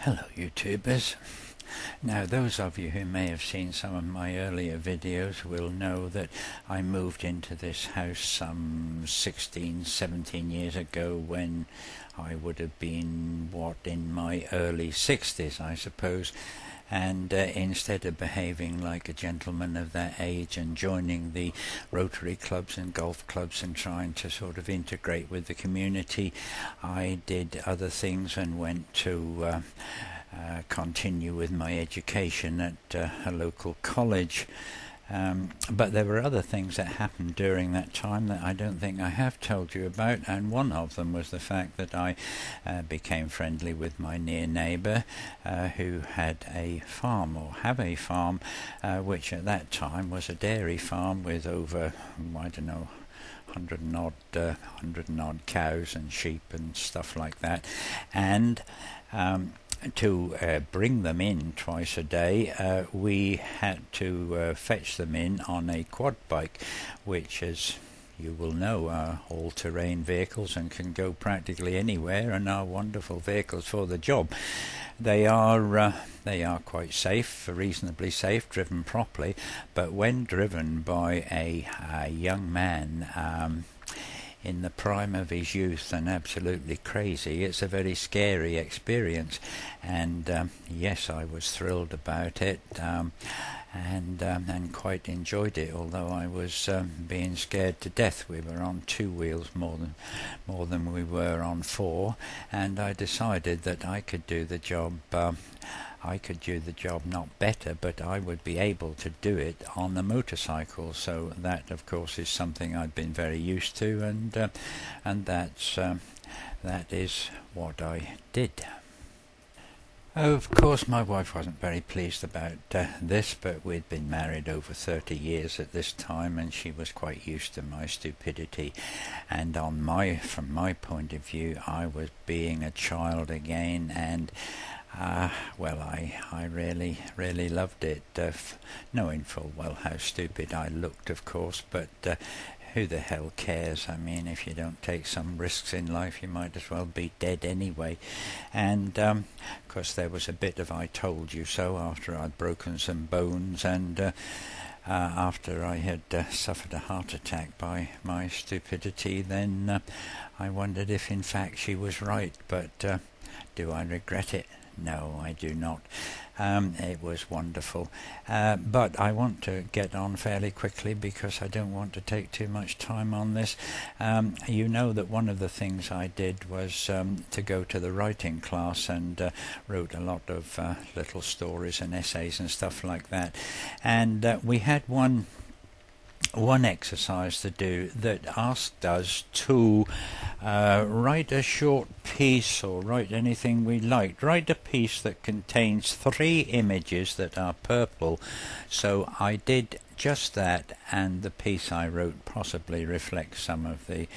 Hello YouTubers. Now those of you who may have seen some of my earlier videos will know that I moved into this house some 16-17 years ago when I would have been in my early 60s I suppose, and instead of behaving like a gentleman of that age and joining the Rotary clubs and golf clubs and trying to sort of integrate with the community, I did other things and went to continue with my education at a local college. But there were other things that happened during that time that I don't think I have told you about, and one of them was the fact that I became friendly with my near neighbour who had a farm, or have a farm, which at that time was a dairy farm with over, I don't know, 100 and odd cows and sheep and stuff like that, and to bring them in twice a day, we had to fetch them in on a quad bike, which, as you will know, are all-terrain vehicles and can go practically anywhere and are wonderful vehicles for the job. They are quite safe, reasonably safe, driven properly, but when driven by a young man in the prime of his youth and absolutely crazy, it's a very scary experience. And yes, I was thrilled about it, and quite enjoyed it, although I was being scared to death. We were on two wheels more than we were on four, and I decided that I could do the job. I could do the job not better, but I would be able to do it on the motorcycle. So that, of course, is something I've been very used to, and that is what I did. Of course, my wife wasn't very pleased about this, but we'd been married over 30 years at this time, and she was quite used to my stupidity. And from my point of view, I was being a child again, and well, I really loved it, knowing full well how stupid I looked, of course, but who the hell cares? I mean, if you don't take some risks in life, you might as well be dead anyway. And of course, there was a bit of I told you so after I'd broken some bones, and after I had suffered a heart attack by my stupidity, then I wondered if in fact she was right. But do I regret it? No, I do not. It was wonderful. But I want to get on fairly quickly because I don't want to take too much time on this. You know that one of the things I did was to go to the writing class, and wrote a lot of little stories and essays and stuff like that. And we had one exercise to do that asked us to write a short piece, or write anything we liked. Write a piece that contains 3 images that are purple. So I did just that, and the piece I wrote possibly reflects some of the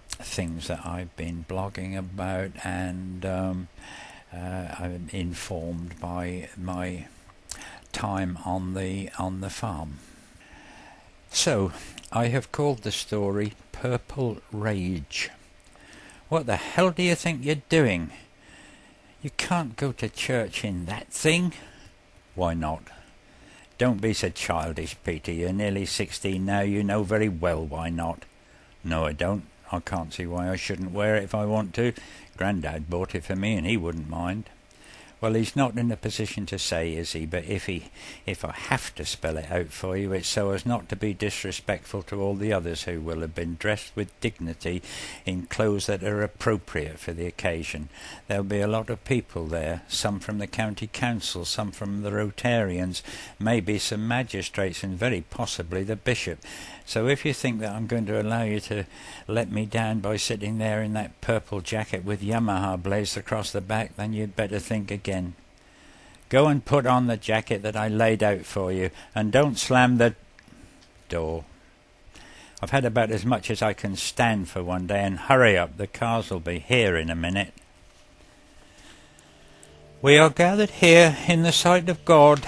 things that I've been blogging about, and I'm informed by my time on the farm. So, I have called the story Purple Rage. What the hell do you think you're doing? You can't go to church in that thing. Why not? Don't be so childish, Peter. You're nearly 16 now. You know very well why not. No, I don't. I can't see why I shouldn't wear it if I want to. Grandad bought it for me and he wouldn't mind. Well, he's not in a position to say, is he? But if I have to spell it out for you, it's so as not to be disrespectful to all the others who will have been dressed with dignity in clothes that are appropriate for the occasion. There'll be a lot of people there, some from the county council, some from the Rotarians, maybe some magistrates, and very possibly the bishop. So if you think that I'm going to allow you to let me down by sitting there in that purple jacket with Yamaha blazed across the back, then you'd better think again. Go and put on the jacket that I laid out for you, and don't slam the door. I've had about as much as I can stand for one day, and hurry up, the cars will be here in a minute. We are gathered here in the sight of God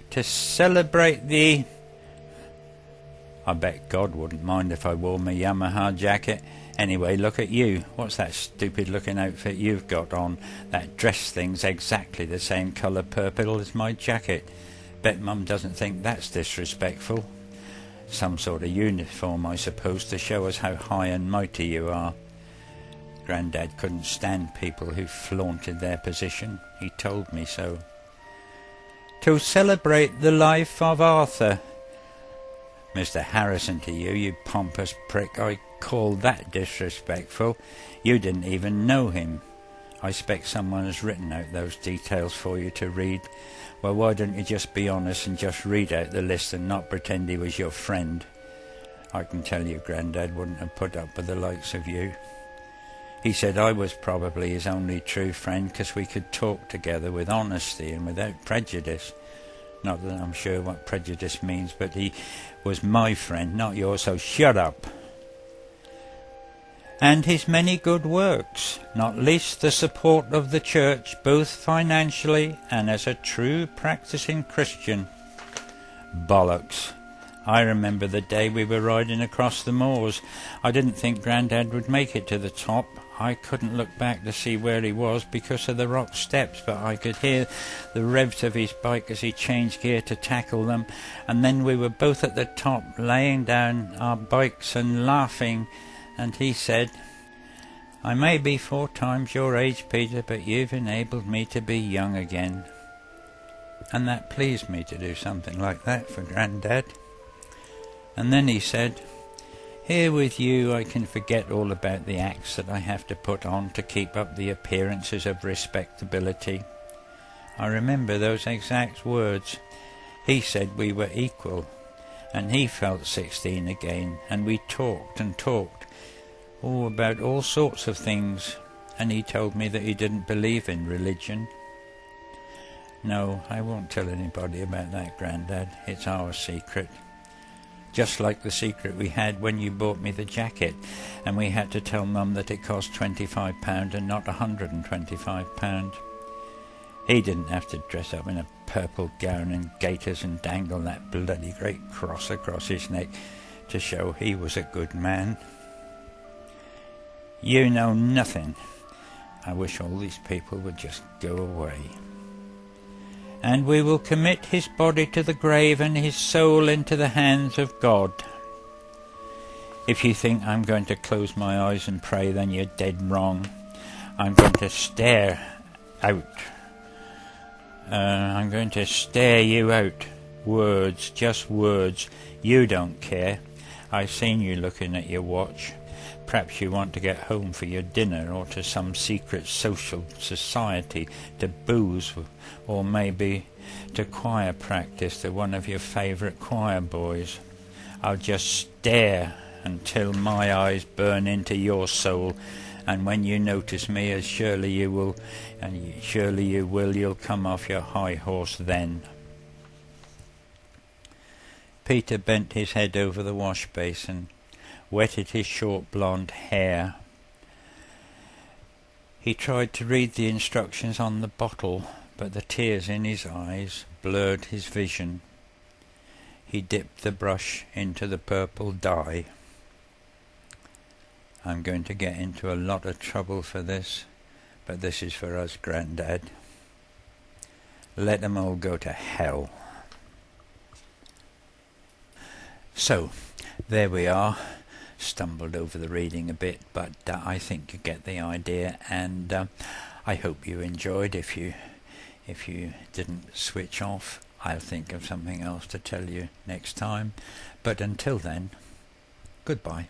to celebrate the... I bet God wouldn't mind if I wore my Yamaha jacket. Anyway, look at you. What's that stupid looking outfit you've got on? That dress thing's exactly the same colour purple as my jacket. Bet Mum doesn't think that's disrespectful. Some sort of uniform, I suppose, to show us how high and mighty you are. Grandad couldn't stand people who flaunted their position. He told me so. To celebrate the life of Arthur. Mr. Harrison to you, you pompous prick. I call that disrespectful. You didn't even know him. I expect someone has written out those details for you to read. Well, why don't you just be honest and just read out the list and not pretend he was your friend? I can tell you Grandad wouldn't have put up with the likes of you. He said I was probably his only true friend because we could talk together with honesty and without prejudice. Not that I'm sure what prejudice means, but he was my friend, not yours, so shut up. And his many good works, not least the support of the church, both financially and as a true practicing Christian. Bollocks. I remember the day we were riding across the moors. I didn't think Grandad would make it to the top. I couldn't look back to see where he was because of the rock steps, but I could hear the revs of his bike as he changed gear to tackle them, and then we were both at the top, laying down our bikes and laughing, and he said, I may be 4 times your age, Peter, but you've enabled me to be young again. And that pleased me to do something like that for Grandad. And then he said, here with you I can forget all about the acts that I have to put on to keep up the appearances of respectability. I remember those exact words. He said we were equal, and he felt 16 again, and we talked and talked, about all sorts of things, and he told me that he didn't believe in religion. No, I won't tell anybody about that, Grandad. It's our secret. Just like the secret we had when you bought me the jacket, and we had to tell Mum that it cost £25 and not £125. He didn't have to dress up in a purple gown and gaiters and dangle that bloody great cross across his neck to show he was a good man. You know nothing. I wish all these people would just go away. And we will commit his body to the grave and his soul into the hands of God. If you think I'm going to close my eyes and pray, then you're dead wrong. I'm going to stare out. I'm going to stare you out. Words, just words. You don't care. I've seen you looking at your watch. Perhaps you want to get home for your dinner, or to some secret social society, to booze, or maybe to choir practice to one of your favourite choir boys. I'll just stare until my eyes burn into your soul, and when you notice me, as surely you will, you'll come off your high horse then. Peter bent his head over the wash basin, wetted his short blonde hair. He tried to read the instructions on the bottle, but the tears in his eyes blurred his vision. He dipped the brush into the purple dye. I'm going to get into a lot of trouble for this, but this is for us, Grandad. Let them all go to hell. So, there we are. Stumbled over the reading a bit, but I think you get the idea, and I hope you enjoyed. If you didn't switch off, I'll think of something else to tell you next time. But until then, goodbye.